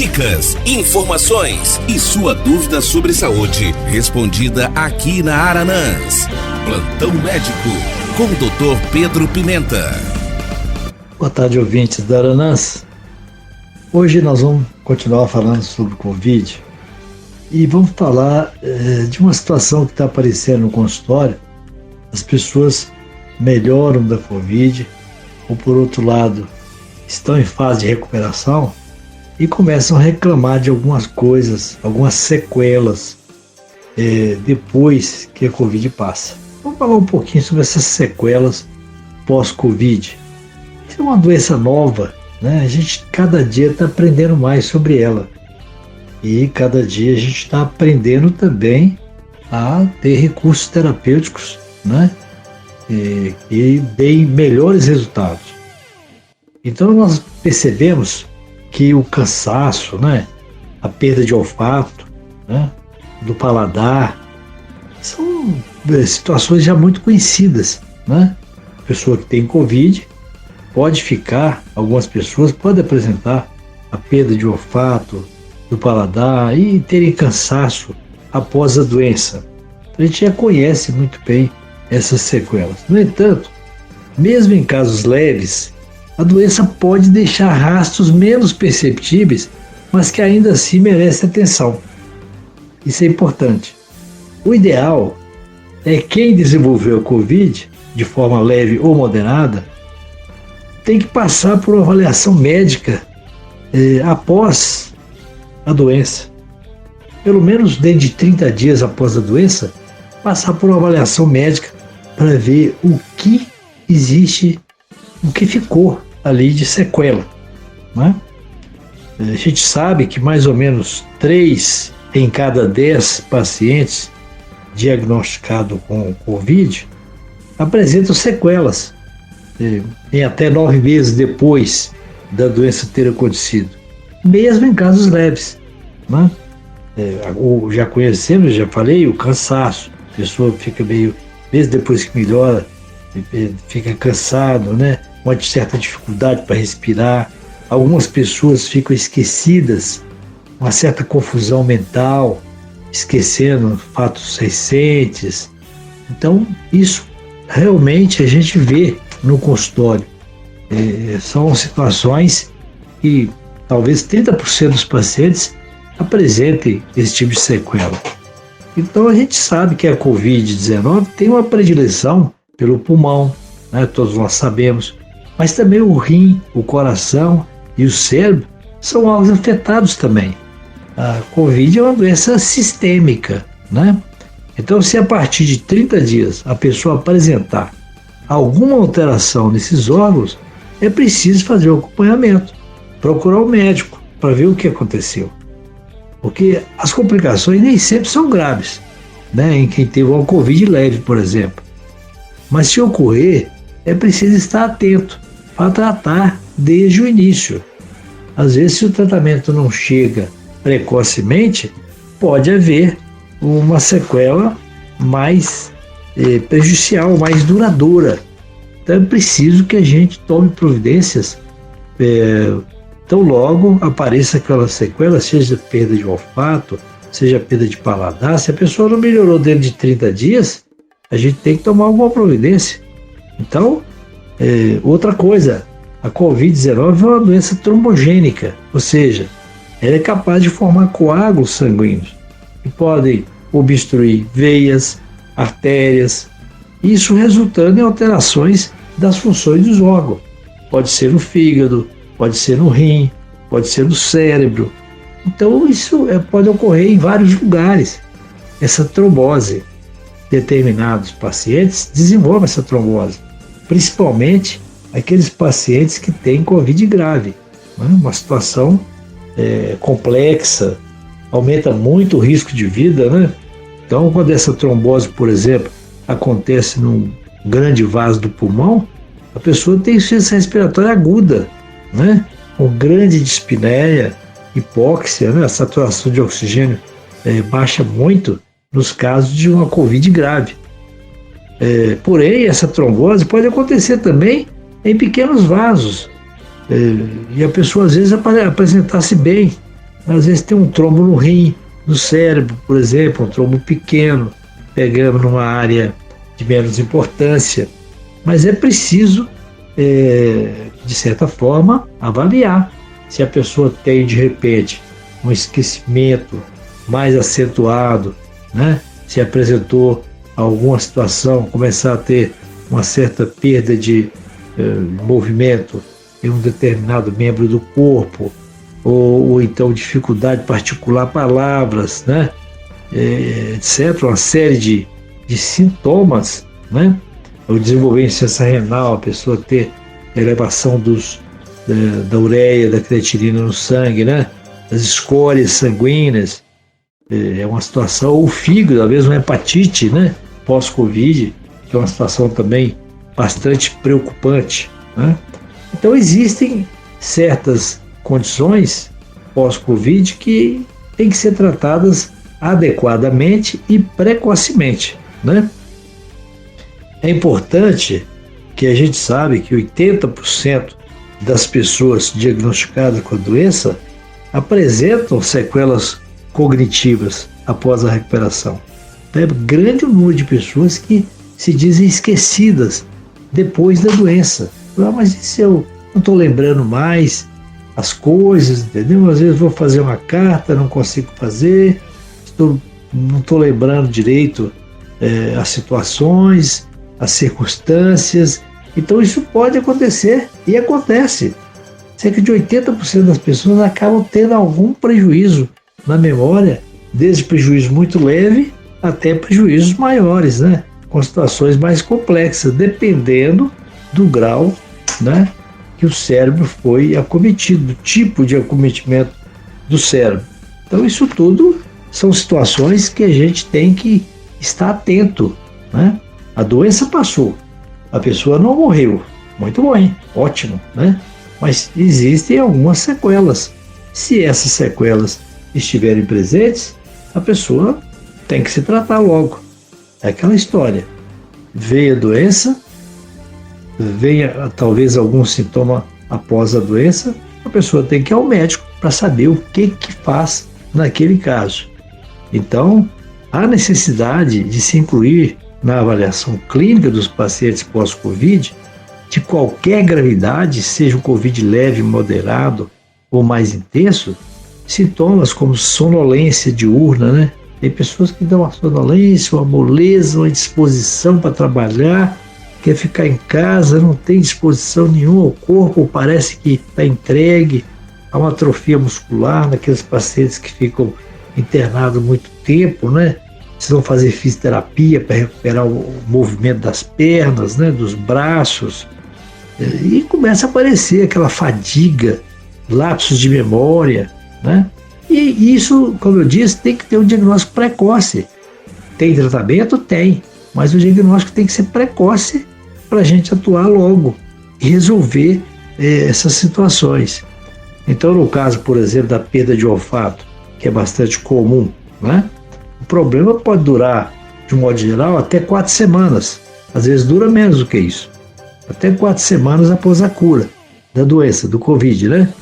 Dicas, informações e sua dúvida sobre saúde respondida aqui na Aranãs. Plantão Médico com o Dr. Pedro Pimenta. Boa tarde, ouvintes da Aranãs. Hoje nós vamos continuar falando sobre o Covid e vamos falar de uma situação que está aparecendo no consultório. As pessoas melhoram da Covid ou, por outro lado, estão em fase de recuperação e começam a reclamar de algumas coisas, algumas sequelas depois que a Covid passa. Vamos falar um pouquinho sobre essas sequelas pós-Covid. Isso é uma doença nova, né? A gente cada dia está aprendendo mais sobre ela e cada dia a gente está aprendendo também a ter recursos terapêuticos, né? E deem melhores resultados. Então nós percebemos que o cansaço, né, a perda de olfato, né, do paladar, são situações já muito conhecidas, né? A pessoa que tem Covid pode ficar, algumas pessoas podem apresentar a perda de olfato, do paladar e terem cansaço após a doença. A gente já conhece muito bem essas sequelas. No entanto, mesmo em casos leves, a doença pode deixar rastros menos perceptíveis, mas que ainda assim merecem atenção. Isso é importante. O ideal é quem desenvolveu a Covid, de forma leve ou moderada, tem que passar por uma avaliação médica após a doença. Pelo menos dentro de 30 dias após a doença, passar por uma avaliação médica para ver o que existe, o que ficou ali de sequela, né? A gente sabe que mais ou menos 3 em cada 10 pacientes diagnosticados com Covid apresentam sequelas em até 9 meses depois da doença ter acontecido, mesmo em casos leves, né? Já conhecemos, já falei, o cansaço. A pessoa fica mesmo depois que melhora, fica cansado, né? Uma certa dificuldade para respirar. Algumas pessoas ficam esquecidas, uma certa confusão mental, esquecendo fatos recentes. Então, isso realmente a gente vê no consultório. São situações que talvez 30% dos pacientes apresentem esse tipo de sequela. Então, a gente sabe que a Covid-19 tem uma predileção pelo pulmão, né? Todos nós sabemos. Mas também o rim, o coração e o cérebro são alvos afetados também. A Covid é uma doença sistêmica, né? Então, se a partir de 30 dias a pessoa apresentar alguma alteração nesses órgãos, é preciso fazer o acompanhamento, procurar o médico para ver o que aconteceu. Porque as complicações nem sempre são graves, né? Em quem teve uma Covid leve, por exemplo. Mas se ocorrer, é preciso estar atento para tratar desde o início. Às vezes, se o tratamento não chega precocemente, pode haver uma sequela mais prejudicial, mais duradoura. Então é preciso que a gente tome providências tão logo apareça aquela sequela, seja perda de olfato, seja perda de paladar. Se a pessoa não melhorou dentro de 30 dias, a gente tem que tomar alguma providência. Então, outra coisa, a Covid-19 é uma doença trombogênica, ou seja, ela é capaz de formar coágulos sanguíneos que podem obstruir veias, artérias, isso resultando em alterações das funções dos órgãos. Pode ser no fígado, pode ser no rim, pode ser no cérebro. Então isso pode ocorrer em vários lugares, essa trombose. Determinados pacientes desenvolvem essa trombose, principalmente aqueles pacientes que têm Covid grave, né? Uma situação complexa, aumenta muito o risco de vida, né? Então, quando essa trombose, por exemplo, acontece num grande vaso do pulmão, a pessoa tem insuficiência respiratória aguda, né? Com grande dispneia, hipóxia, né? A saturação de oxigênio baixa muito nos casos de uma Covid grave. Porém, essa trombose pode acontecer também em pequenos vasos, e a pessoa às vezes apresentar-se bem, Às vezes tem um trombo no rim, no cérebro, por exemplo, um trombo pequeno, pegamos numa área de menos importância, mas é preciso, de certa forma, avaliar se a pessoa tem, de repente, um esquecimento mais acentuado, né? Se apresentou alguma situação, começar a ter uma certa perda de movimento em um determinado membro do corpo, ou então dificuldade de articular palavras, né? Etc. Uma série de sintomas, né? O desenvolver insuficiência renal, a pessoa ter elevação da ureia, da creatinina no sangue, né? As escórias sanguíneas, é uma situação, ou o fígado, às vezes uma hepatite, né? Pós-Covid, que é uma situação também bastante preocupante, né? Então existem certas condições pós-Covid que têm que ser tratadas adequadamente e precocemente, né? É importante que a gente sabe que 80% das pessoas diagnosticadas com a doença apresentam sequelas cognitivas após a recuperação. É grande número de pessoas que se dizem esquecidas depois da doença. Mas isso eu não estou lembrando mais as coisas, entendeu? Às vezes vou fazer uma carta, não consigo fazer, não estou lembrando direito as situações, as circunstâncias. Então isso pode acontecer e acontece. Cerca de 80% das pessoas acabam tendo algum prejuízo na memória, desde prejuízo muito leve até prejuízos maiores, né? Com situações mais complexas, dependendo do grau, né, que o cérebro foi acometido, do tipo de acometimento do cérebro. Então isso tudo são situações que a gente tem que estar atento, né? A doença passou, a pessoa não morreu, muito bom, hein? Ótimo, né? Mas existem algumas sequelas. Se essas sequelas estiverem presentes, a pessoa tem que se tratar logo. É aquela história. Veio a doença, venha talvez algum sintoma após a doença, a pessoa tem que ir ao médico para saber o que faz naquele caso. Então, há necessidade de se incluir na avaliação clínica dos pacientes pós-Covid, de qualquer gravidade, seja o Covid leve, moderado ou mais intenso, sintomas como sonolência diurna, né? Tem pessoas que dão uma sonolência, uma moleza, uma indisposição para trabalhar, quer ficar em casa, não tem disposição nenhuma, o corpo parece que está entregue a uma atrofia muscular naqueles pacientes que ficam internados muito tempo, né? Precisam fazer fisioterapia para recuperar o movimento das pernas, né? Dos braços, e começa a aparecer aquela fadiga, lapsos de memória, né? E isso, como eu disse, tem que ter um diagnóstico precoce. Tem tratamento? Tem, mas o diagnóstico tem que ser precoce para a gente atuar logo e resolver essas situações. Então, no caso, por exemplo, da perda de olfato, que é bastante comum, né? O problema pode durar, de um modo geral, até 4 semanas. Às vezes dura menos do que isso. Até 4 semanas após a cura da doença, do Covid, né?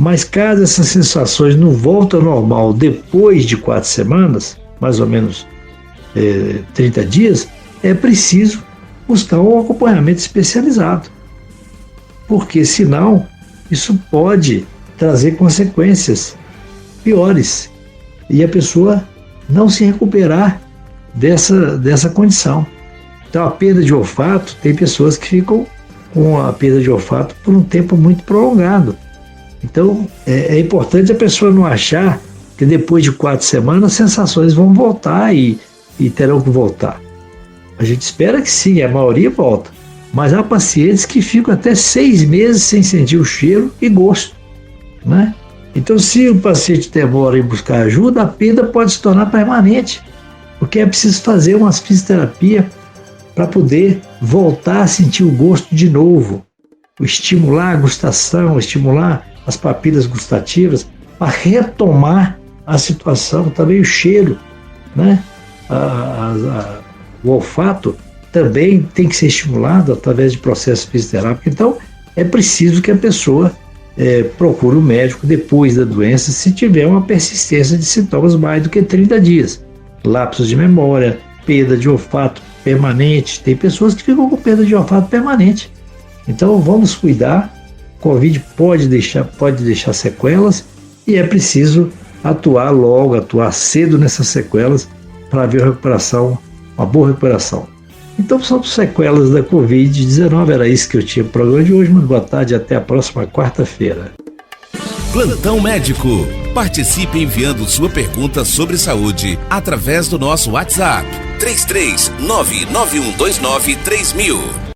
Mas caso essas sensações não voltem ao normal depois de 4 semanas, mais ou menos 30 dias, é preciso buscar um acompanhamento especializado. Porque senão isso pode trazer consequências piores e a pessoa não se recuperar dessa condição. Então a perda de olfato, tem pessoas que ficam com a perda de olfato por um tempo muito prolongado. Então é importante a pessoa não achar que depois de 4 semanas as sensações vão voltar e terão que voltar. A gente espera que sim, a maioria volta. Mas há pacientes que ficam até 6 meses sem sentir o cheiro e gosto, né? Então, se o paciente demora em buscar ajuda, a perda pode se tornar permanente, porque é preciso fazer uma fisioterapia para poder voltar a sentir o gosto de novo, estimular a gustação, estimular as papilas gustativas, para retomar a situação, também o cheiro, né? O olfato também tem que ser estimulado através de processos fisioterápicos. Então, é preciso que a pessoa procure o médico depois da doença se tiver uma persistência de sintomas mais do que 30 dias. Lapsos de memória, perda de olfato permanente. Tem pessoas que ficam com perda de olfato permanente. Então vamos cuidar. Covid pode deixar sequelas e é preciso atuar logo, atuar cedo nessas sequelas para haver uma boa recuperação. Então são sequelas da Covid-19, era isso que eu tinha no programa de hoje. Muito boa tarde, até a próxima quarta-feira. Plantão Médico. Participe enviando sua pergunta sobre saúde através do nosso WhatsApp 33991293000.